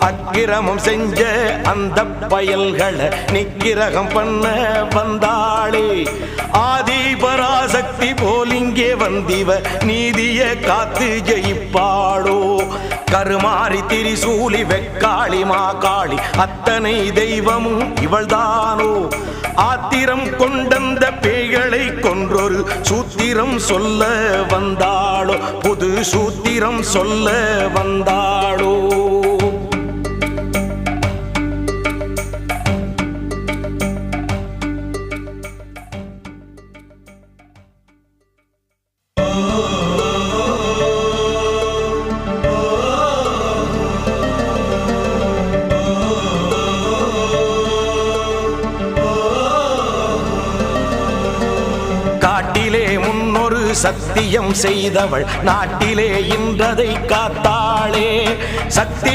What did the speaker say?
அக்கிரமம் செஞ்ச அந்த பயல்களை நிக்கிரகம் பண்ண வந்தாளே. ஆதிபராசக்தி போலிங்கே வந்திவ நீதிய காத்து ஜெயிப்பாளோ. கருமாறி திரிசூலி வெக்காளி மாகாளி அத்தனை தெய்வமும் இவள்தானோ. ஆத்திரம் கொண்டந்த பேய்களை கொன்றொரு சூத்திரம் சொல்ல வந்தாளோ. புது சூத்திரம் சொல்ல வந்தாளோ. காட்டிலே முன்னொரு சத்தியம் செய்தவள் நாட்டிலே இன்றதை காத்தாளே. சக்தி